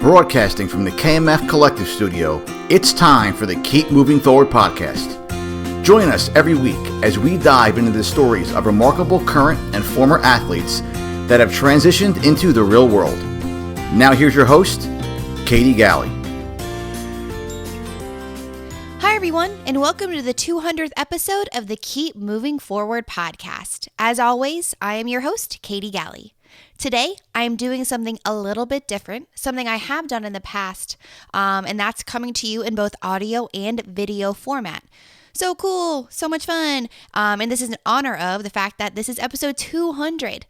Broadcasting from the KMF Collective Studio, it's time for the Keep Moving Forward podcast. Join us every week as we dive into the stories of remarkable current and former athletes that have transitioned into the real world. Now here's your host, Katy Galli. Hi everyone, and welcome to the 200th episode of the Keep Moving Forward podcast. As always, I am your host, Katy Galli. Today, I am doing something a little bit different, something I have done in the past, and that's coming to you in both audio and video format. So cool, so much fun, and this is in honor of the fact that this is episode 200.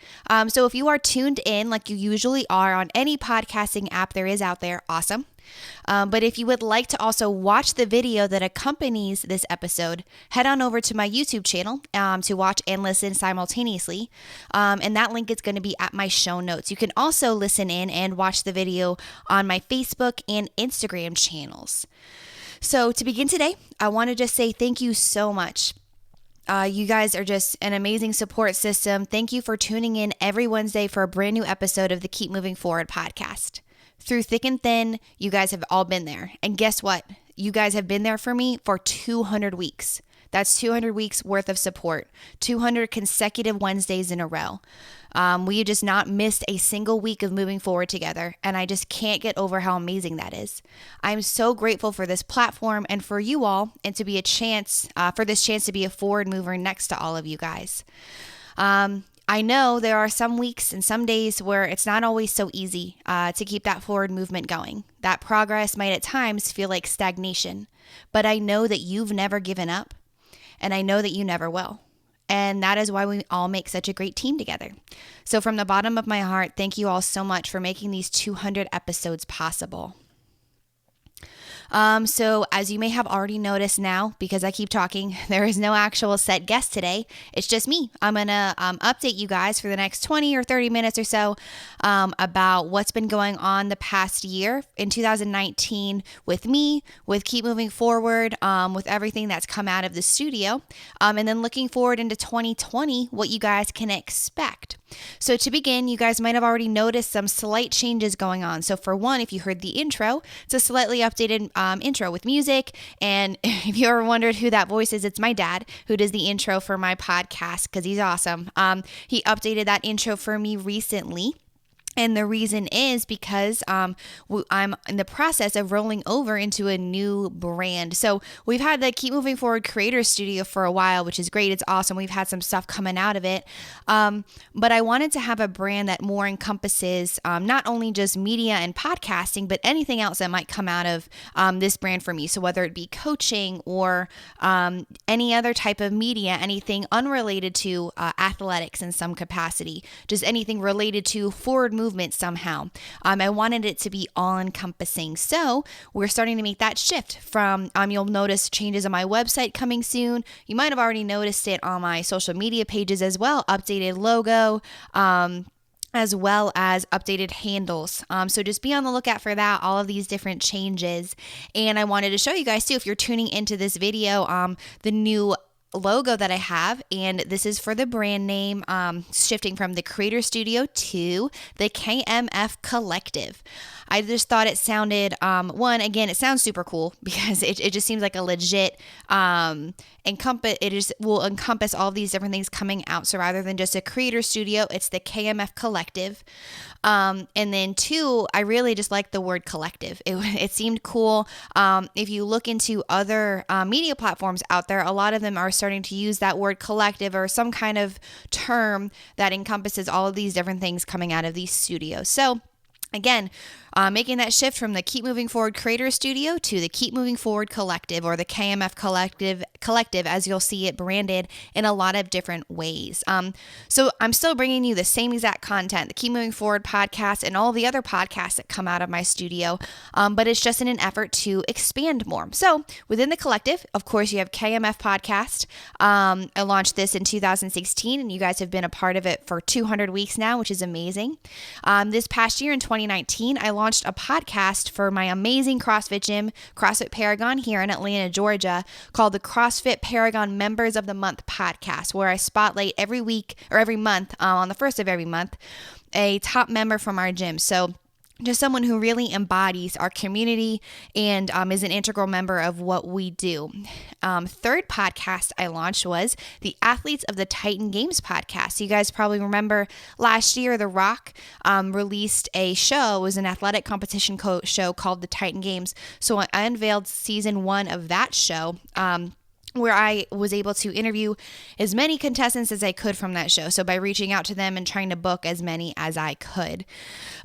So if you are tuned in like you usually are on any podcasting app there is out there, awesome. But if you would like to also watch the video that accompanies this episode, head on over to my YouTube channel to watch and listen simultaneously. And that link is going to be at my show notes. You can also listen in and watch the video on my Facebook and Instagram channels. So to begin today, I want to just say thank you so much. You guys are just an amazing support system. Thank you for tuning in every Wednesday for a brand new episode of the Keep Moving Forward podcast. Through thick and thin, you guys have all been there. And guess what? You guys have been there for me for 200 weeks. That's 200 weeks worth of support, 200 consecutive Wednesdays in a row. We have just not missed a single week of moving forward together, and I just can't get over how amazing that is. I'm so grateful for this platform and for you all, and to be a chance, for this chance to be a forward mover next to all of you guys. I know there are some weeks and some days where it's not always so easy to keep that forward movement going. That progress might at times feel like stagnation, but I know that you've never given up, and I know that you never will. And that is why we all make such a great team together. So from the bottom of my heart, thank you all so much for making these 200 episodes possible. So as you may have already noticed now, because I keep talking, there is no actual set guest today. It's just me. I'm going to update you guys for the next 20 or 30 minutes or so about what's been going on the past year in 2019 with me, with Keep Moving Forward, with everything that's come out of the studio, and then looking forward into 2020, what you guys can expect. So to begin, you guys might have already noticed some slight changes going on. So for one, if you heard the intro, it's a slightly updated intro with music. And if you ever wondered who that voice is, it's my dad who does the intro for my podcast because he's awesome. He updated that intro for me recently. And the reason is because I'm in the process of rolling over into a new brand. So we've had the Keep Moving Forward Creator Studio for a while, which is great. It's awesome. We've had some stuff coming out of it. But I wanted to have a brand that more encompasses not only just media and podcasting, but anything else that might come out of this brand for me. So whether it be coaching or any other type of media, anything unrelated to athletics in some capacity, just anything related to forward movement somehow. I wanted it to be all-encompassing. So we're starting to make that shift from, you'll notice changes on my website coming soon. You might have already noticed it on my social media pages as well, updated logo, as well as updated handles. So just be on the lookout for that, all of these different changes. And I wanted to show you guys too, if you're tuning into this video, the new logo that I have, and this is for the brand name, shifting from the Creator Studio to the KMF Collective. I just thought it sounded, it sounds super cool because it just seems like a legit will encompass all these different things coming out. So rather than just a Creator Studio, it's the KMF Collective. And then two, I really just like the word collective. It seemed cool. If you look into other media platforms out there, a lot of them are starting to use that word collective or some kind of term that encompasses all of these different things coming out of these studios. So again, making that shift from the Keep Moving Forward Creator Studio to the Keep Moving Forward Collective, or the KMF Collective, as you'll see it branded in a lot of different ways. So I'm still bringing you the same exact content, the Keep Moving Forward podcast and all the other podcasts that come out of my studio, but it's just in an effort to expand more. So within the collective, of course, you have KMF Podcast. I launched this in 2016, and you guys have been a part of it for 200 weeks now, which is amazing. This past year in 2019, I launched a podcast for my amazing CrossFit gym, CrossFit Paragon here in Atlanta, Georgia, called the CrossFit Paragon Members of the Month podcast, where I spotlight every week or every month, on the first of every month, a top member from our gym. So just someone who really embodies our community and is an integral member of what we do. Third podcast I launched was the Athletes of the Titan Games podcast. So you guys probably remember last year, The Rock released a show. It was an athletic competition show called the Titan Games. So I unveiled season 1 of that show, where I was able to interview as many contestants as I could from that show. So by reaching out to them and trying to book as many as I could.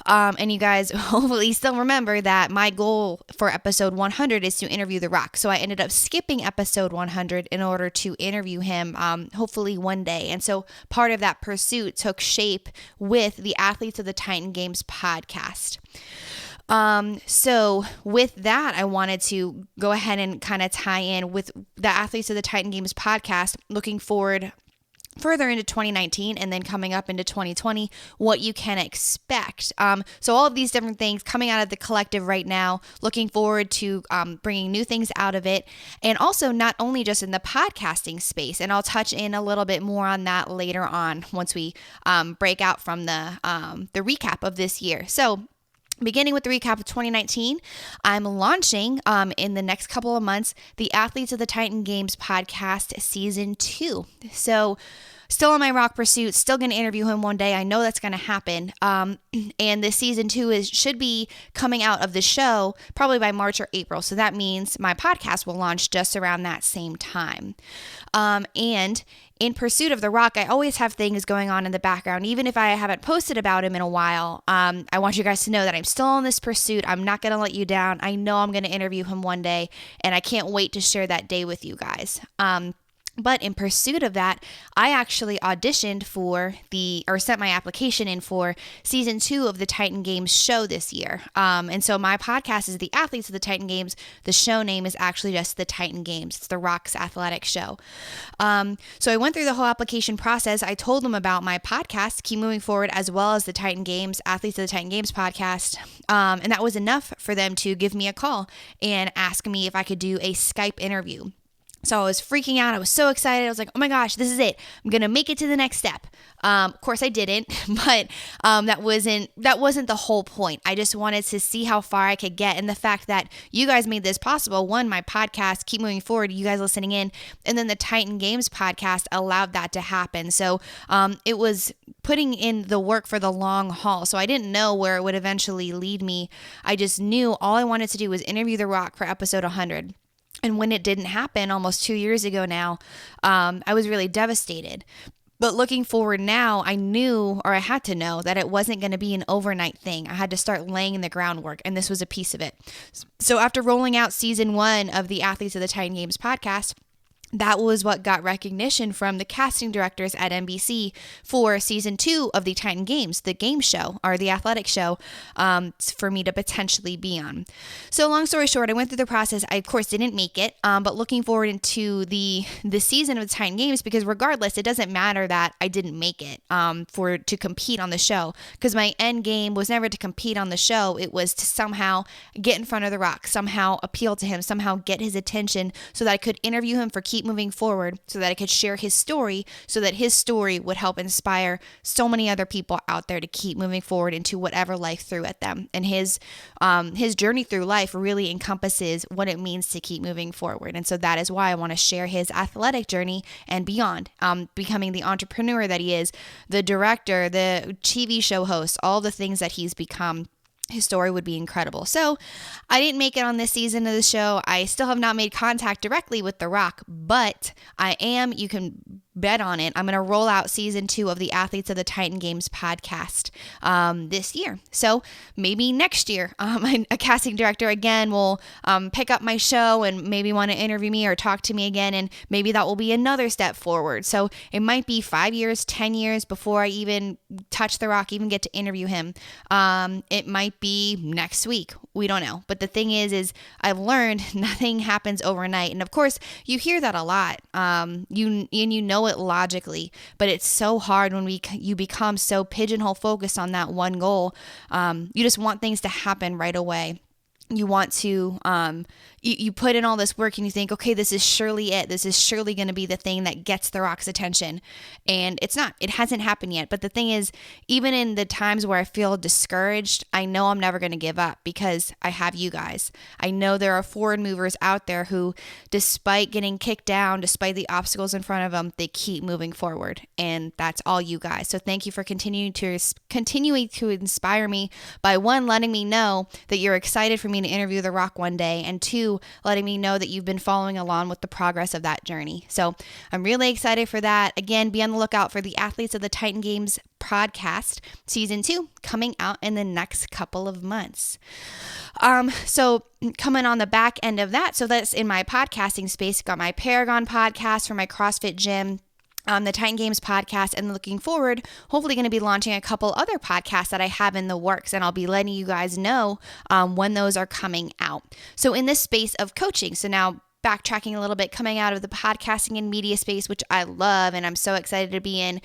And you guys hopefully still remember that my goal for episode 100 is to interview The Rock. So I ended up skipping episode 100 in order to interview him, hopefully one day. And so part of that pursuit took shape with the Athletes of the Titan Games podcast. So with that, I wanted to go ahead and kind of tie in with the Athletes of the Titan Games podcast, looking forward further into 2019 and then coming up into 2020, what you can expect. So all of these different things coming out of the collective right now, looking forward to bringing new things out of it. And also not only just in the podcasting space, and I'll touch in a little bit more on that later on once we break out from the recap of this year. So beginning with the recap of 2019, I'm launching in the next couple of months the Athletes of the Titan Games podcast season 2. So still on my rock pursuit, still going to interview him one day. I know that's going to happen. And this season 2 should be coming out of the show probably by March or April. So that means my podcast will launch just around that same time. And in pursuit of The Rock, I always have things going on in the background. Even if I haven't posted about him in a while, I want you guys to know that I'm still on this pursuit. I'm not going to let you down. I know I'm going to interview him one day, and I can't wait to share that day with you guys. But in pursuit of that, I actually auditioned sent my application in for season 2 of the Titan Games show this year. And so my podcast is the Athletes of the Titan Games. The show name is actually just the Titan Games. It's The Rock's athletic show. So I went through the whole application process. I told them about my podcast, Keep Moving Forward, as well as the Titan Games, Athletes of the Titan Games podcast. And that was enough for them to give me a call and ask me if I could do a Skype interview. So I was freaking out. I was so excited. I was like, oh my gosh, this is it. I'm going to make it to the next step. Of course I didn't, but that wasn't the whole point. I just wanted to see how far I could get. And the fact that you guys made this possible, one, my podcast, Keep Moving Forward, you guys listening in, and then the Titan Games podcast allowed that to happen. So it was putting in the work for the long haul. So I didn't know where it would eventually lead me. I just knew all I wanted to do was interview The Rock for episode 100. And when it didn't happen almost 2 years ago now, I was really devastated. But looking forward now, I knew, or I had to know, that it wasn't going to be an overnight thing. I had to start laying the groundwork, and this was a piece of it. So after rolling out season 1 of the Athletes of the Titan Games podcast, that was what got recognition from the casting directors at NBC for season 2 of the Titan Games, the game show or the athletic show, for me to potentially be on. So long story short, I went through the process. I, of course, didn't make it, but looking forward into the season of the Titan Games, because regardless, it doesn't matter that I didn't make it to compete on the show, because my end game was never to compete on the show. It was to somehow get in front of The Rock, somehow appeal to him, somehow get his attention so that I could interview him for Keep Moving Forward, so that I could share his story, so that his story would help inspire so many other people out there to keep moving forward into whatever life threw at them. And his journey through life really encompasses what it means to keep moving forward. And so that is why I want to share his athletic journey and beyond, becoming the entrepreneur that he is, the director, the TV show host, all the things that he's become. His story would be incredible. So I didn't make it on this season of the show. I still have not made contact directly with The Rock, but you can bet on it, I'm going to roll out season 2 of the Athletes of the Titan Games podcast this year. So maybe next year, a casting director again will pick up my show and maybe want to interview me or talk to me again, and maybe that will be another step forward. So it might be 5 years, 10 years before I even touch The Rock, even get to interview him. It might be next week. We don't know. But the thing is I've learned nothing happens overnight. And of course, you hear that a lot. You know it logically, but it's so hard when you become so pigeonhole focused on that one goal. You just want things to happen right away. You want to, you put in all this work and you think, okay, this is surely it. This is surely going to be the thing that gets The Rock's attention. And it's not. It hasn't happened yet. But the thing is, even in the times where I feel discouraged, I know I'm never going to give up because I have you guys. I know there are forward movers out there who, despite getting kicked down, despite the obstacles in front of them, they keep moving forward. And that's all you guys. So thank you for continuing to inspire me by, one, letting me know that you're excited for me to interview The Rock one day, and two, letting me know that you've been following along with the progress of that journey. So I'm really excited for that. Again, be on the lookout for the Athletes of the Titan Games podcast season 2 coming out in the next couple of months. So coming on the back end of that, so that's in my podcasting space, got my Paragon podcast for my CrossFit gym, the Titan Games podcast, and looking forward, hopefully going to be launching a couple other podcasts that I have in the works, and I'll be letting you guys know when those are coming out. So in this space of coaching, so now backtracking a little bit, coming out of the podcasting and media space, which I love and I'm so excited to be in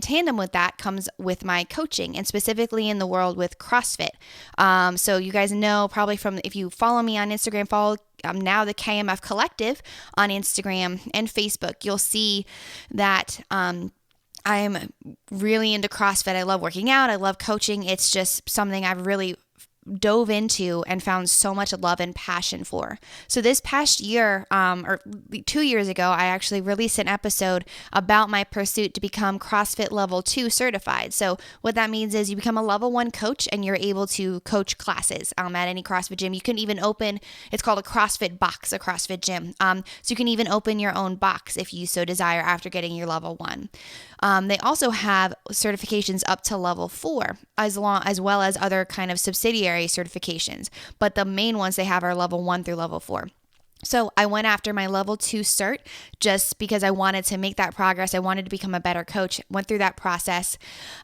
tandem with that comes with my coaching, and specifically in the world with CrossFit. So you guys know probably from, if you follow me on Instagram, follow now the KMF Collective on Instagram and Facebook, you'll see that I'm really into CrossFit. I love working out. I love coaching. It's just something I've really dove into and found so much love and passion for. So this past year, or 2 years ago, I actually released an episode about my pursuit to become CrossFit Level 2 certified. So what that means is you become a Level 1 coach and you're able to coach classes at any CrossFit gym. You can even open, it's called a CrossFit box, a CrossFit gym. So you can even open your own box if you so desire after getting your Level 1. They also have certifications up to Level 4, as well as other kind of subsidiary certifications. But the main ones they have are Level 1 through Level 4. So I went after my Level 2 cert just because I wanted to make that progress. I wanted to become a better coach, went through that process.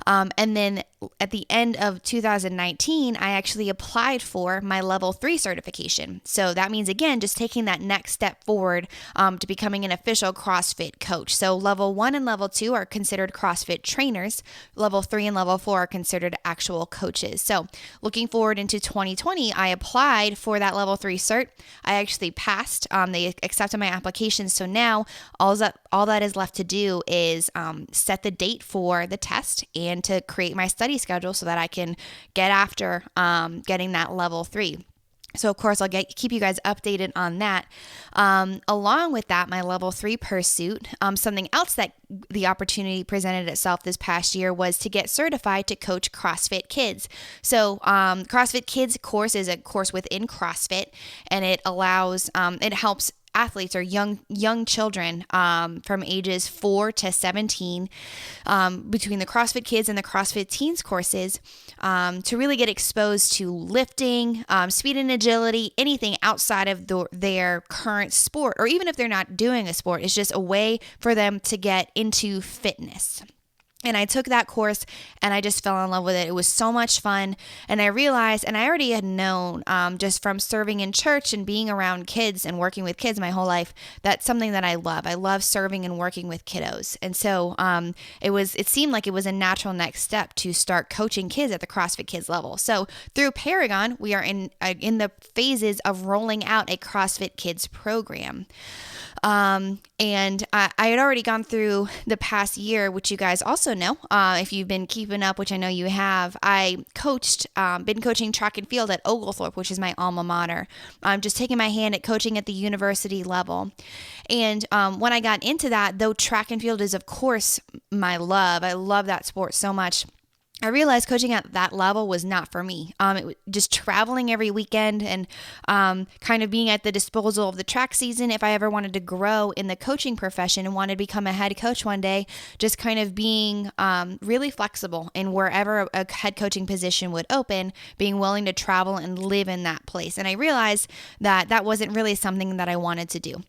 And then at the end of 2019, I actually applied for my Level 3 certification. So that means, again, just taking that next step forward to becoming an official CrossFit coach. So Level 1 and Level 2 are considered CrossFit trainers. Level 3 and Level 4 are considered actual coaches. So looking forward into 2020, I applied for that Level 3 cert. I actually passed. They accepted my application. So now all that is left to do is set the date for the test and to create my study schedule so that I can get after getting that Level 3. So of course I'll keep you guys updated on that. Along with that, my Level 3 pursuit, something else that the opportunity presented itself this past year was to get certified to coach CrossFit Kids. So CrossFit Kids course is a course within CrossFit, and it allows, it helps athletes or young children from ages 4 to 17 between the CrossFit Kids and the CrossFit Teens courses to really get exposed to lifting, speed and agility, anything outside of their current sport, or even if they're not doing a sport. It's just a way for them to get into fitness. And I took that course and I just fell in love with it. It was so much fun. And I realized, and I already had known just from serving in church and being around kids and working with kids my whole life, that's something that I love. I love serving and working with kiddos. And so it seemed like it was a natural next step to start coaching kids at the CrossFit Kids level. So through Paragon, we are in the phases of rolling out a CrossFit Kids program. And I had already gone through the past year, which you guys also know, if you've been keeping up, which I know you have. I been coaching track and field at Oglethorpe, which is my alma mater. Just taking my hand at coaching at the university level. And when I got into that, though track and field is, of course, my love. I love that sport so much. I realized coaching at that level was not for me. It was just traveling every weekend and kind of being at the disposal of the track season. If I ever wanted to grow in the coaching profession and wanted to become a head coach one day, just kind of being really flexible in wherever a head coaching position would open, being willing to travel and live in that place. And I realized that that wasn't really something that I wanted to do.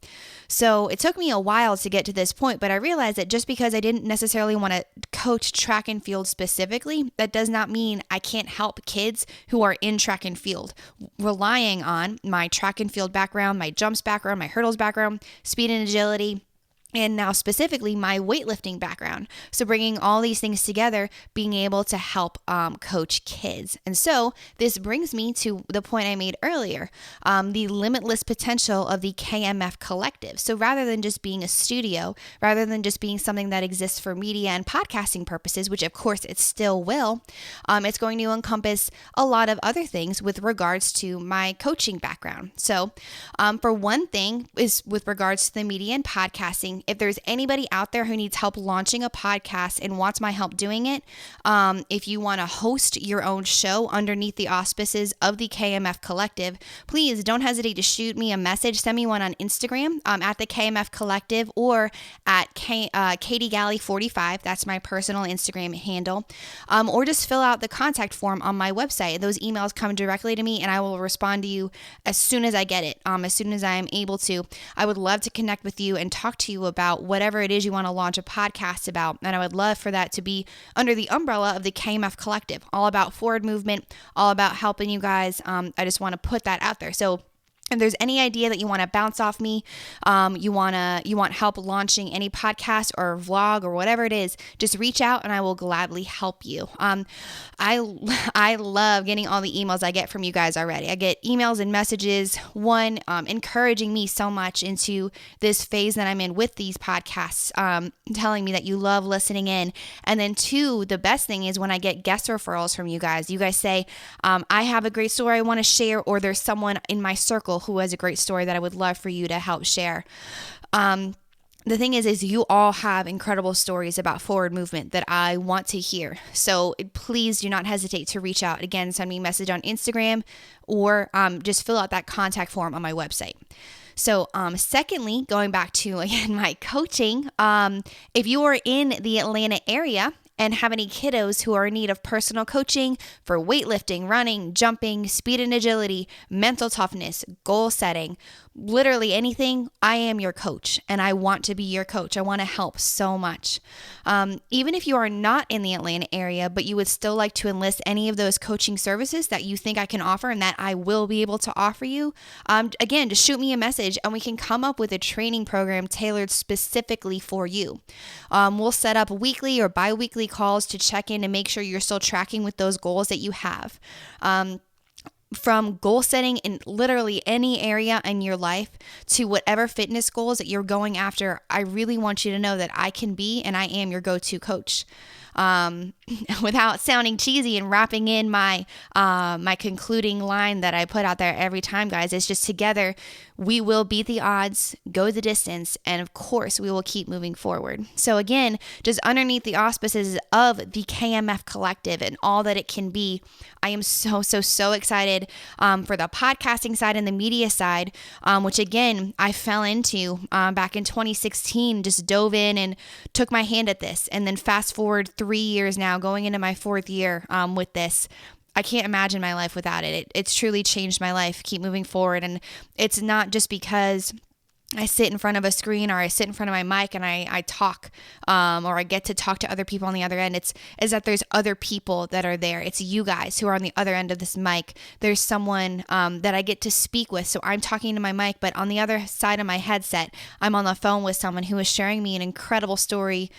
So it took me a while to get to this point, but I realized that just because I didn't necessarily want to coach track and field specifically, that does not mean I can't help kids who are in track and field, relying on my track and field background, my jumps background, my hurdles background, speed and agility, and now specifically my weightlifting background. So bringing all these things together, being able to help coach kids. And so this brings me to the point I made earlier, the limitless potential of the KMF Collective. So rather than just being a studio, rather than just being something that exists for media and podcasting purposes, which of course it still will, it's going to encompass a lot of other things with regards to my coaching background. So for one thing is with regards to the media and podcasting, if there's anybody out there who needs help launching a podcast and wants my help doing it, if you want to host your own show underneath the auspices of the KMF Collective, please don't hesitate to shoot me a message. Send me one on Instagram at the KMF Collective or at Katy Galli 45. That's my personal Instagram handle. Or just fill out the contact form on my website. Those emails come directly to me and I will respond to you as soon as I get it, as soon as I am able to. I would love to connect with you and talk to you about whatever it is you want to launch a podcast about. And I would love for that to be under the umbrella of the KMF Collective, all about forward movement, all about helping you guys. I just want to put that out there. So if there's any idea that you want to bounce off me, you want help launching any podcast or vlog or whatever it is, just reach out and I will gladly help you. I love getting all the emails I get from you guys already. I get emails and messages, one, encouraging me so much into this phase that I'm in with these podcasts, telling me that you love listening in. And then two, the best thing is when I get guest referrals from you guys. You guys say, I have a great story I want to share, or there's someone in my circle who has a great story that I would love for you to help share. The thing is you all have incredible stories about forward movement that I want to hear. So please do not hesitate to reach out. Again, send me a message on Instagram or just fill out that contact form on my website. So secondly, going back to, again, my coaching, if you are in the Atlanta area and have any kiddos who are in need of personal coaching for weightlifting, running, jumping, speed and agility, mental toughness, goal setting, literally anything, I am your coach and I want to be your coach. I want to help so much. Even if you are not in the Atlanta area, but you would still like to enlist any of those coaching services that you think I can offer and that I will be able to offer you, again, just shoot me a message and we can come up with a training program tailored specifically for you. We'll set up weekly or bi-weekly calls to check in and make sure you're still tracking with those goals that you have. From goal setting in literally any area in your life to whatever fitness goals that you're going after, I really want you to know that I can be and I am your go-to coach. Without sounding cheesy and wrapping in my concluding line that I put out there every time, guys, it's just together we will beat the odds, go the distance, and of course we will keep moving forward. So again, just underneath the auspices of the KMF Collective and all that it can be, I am so excited for the podcasting side and the media side, which again, I fell into back in 2016, just dove in and took my hand at this. And then fast forward 3 years now, going into my 4th year with this. I can't imagine my life without it. It's truly changed my life. Keep moving forward. And it's not just because I sit in front of a screen or I sit in front of my mic and I talk or I get to talk to other people on the other end. It's that there's other people that are there. It's you guys who are on the other end of this mic. There's someone that I get to speak with. So I'm talking to my mic, but on the other side of my headset, I'm on the phone with someone who is sharing me an incredible story,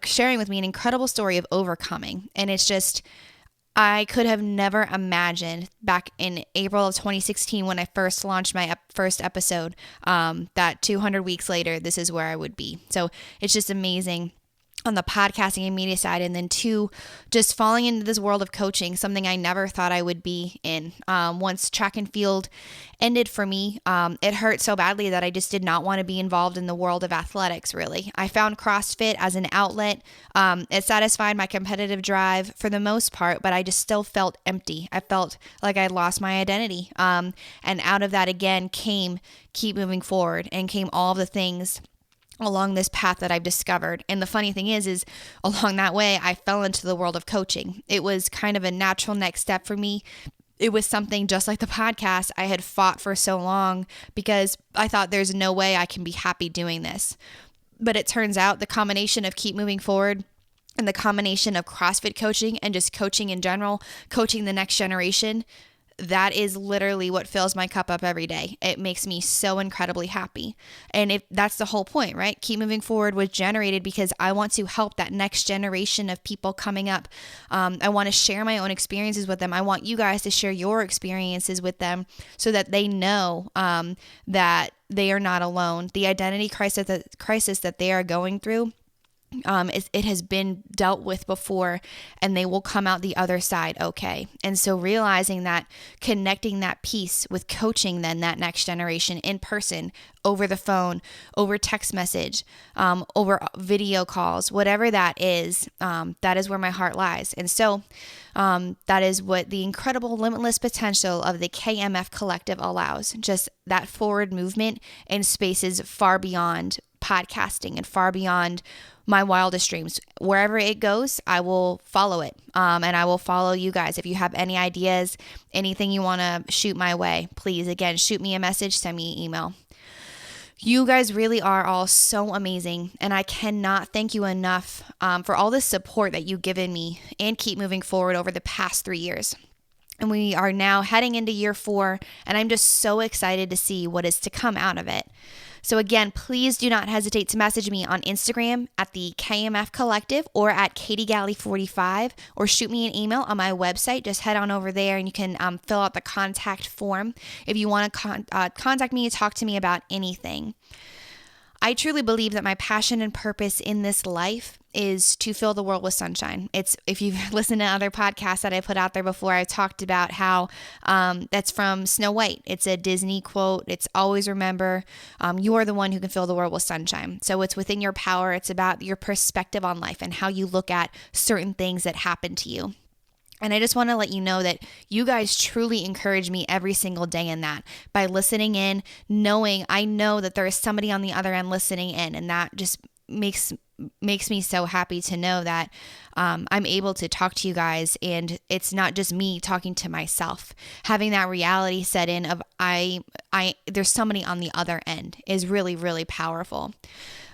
sharing with me an incredible story of overcoming. And it's just, I could have never imagined back in April of 2016 when I first launched my first episode, that 200 weeks later, this is where I would be. So it's just amazing on the podcasting and media side. And then two, just falling into this world of coaching, something I never thought I would be in. Once track and field ended for me, it hurt so badly that I just did not want to be involved in the world of athletics, really. I found CrossFit as an outlet. It satisfied my competitive drive for the most part, but I just still felt empty. I felt like I'd lost my identity. And out of that again came keep moving forward and came all of the things along this path that I've discovered. And the funny thing is along that way, I fell into the world of coaching. It was kind of a natural next step for me. It was something just like the podcast I had fought for so long because I thought there's no way I can be happy doing this. But it turns out the combination of keep moving forward and the combination of CrossFit coaching and just coaching in general, coaching the next generation, that is literally what fills my cup up every day. It makes me so incredibly happy. And if that's the whole point, right? Keep Moving Forward was generated because I want to help that next generation of people coming up. I want to share my own experiences with them. I want you guys to share your experiences with them so that they know that they are not alone. The identity crisis that they are going through, it has been dealt with before, and they will come out the other side okay. And so realizing that, connecting that piece with coaching then that next generation in person, over the phone, over text message, over video calls, whatever that is where my heart lies. And so that is what the incredible limitless potential of the KMF Collective allows, just that forward movement in spaces far beyond podcasting and far beyond my wildest dreams. Wherever it goes, I will follow it. And I will follow you guys. If you have any ideas, anything you want to shoot my way, please, again, shoot me a message, send me an email. You guys really are all so amazing. And I cannot thank you enough for all the support that you've given me and Keep Moving Forward over the past 3 years. And we are now heading into year 4, and I'm just so excited to see what is to come out of it. So again, please do not hesitate to message me on Instagram at the KMF Collective or at Katy Galli 45, or shoot me an email on my website. Just head on over there and you can fill out the contact form if you want to contact me and talk to me about anything. I truly believe that my passion and purpose in this life is to fill the world with sunshine. If you've listened to other podcasts that I put out there before, I talked about how that's from Snow White. It's a Disney quote. It's always remember, you are the one who can fill the world with sunshine. So it's within your power. It's about your perspective on life and how you look at certain things that happen to you. And I just want to let you know that you guys truly encourage me every single day in that by listening in, knowing I know that there is somebody on the other end listening in. And that just makes me so happy to know that I'm able to talk to you guys, and it's not just me talking to myself. Having that reality set in of there's somebody on the other end is really, really powerful.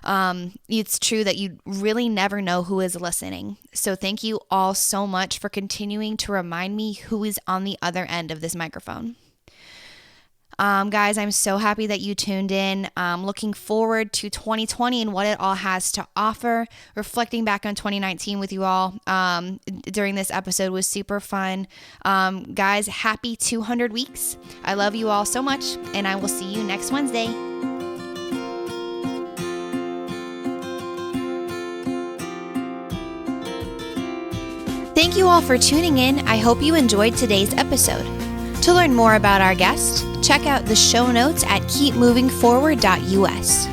It's true that you really never know who is listening. So thank you all so much for continuing to remind me who is on the other end of this microphone. Guys, I'm so happy that you tuned in. Looking forward to 2020 and what it all has to offer. Reflecting back on 2019 with you all during this episode was super fun. Guys, happy 200 weeks. I love you all so much, and I will see you next Wednesday. Thank you all for tuning in. I hope you enjoyed today's episode. To learn more about our guest, check out the show notes at keepmovingforward.us.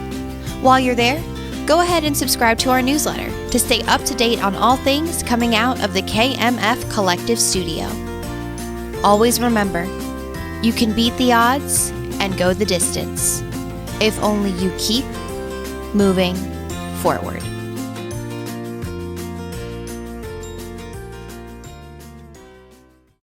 While you're there, go ahead and subscribe to our newsletter to stay up to date on all things coming out of the KMF Collective Studio. Always remember, you can beat the odds and go the distance if only you keep moving forward.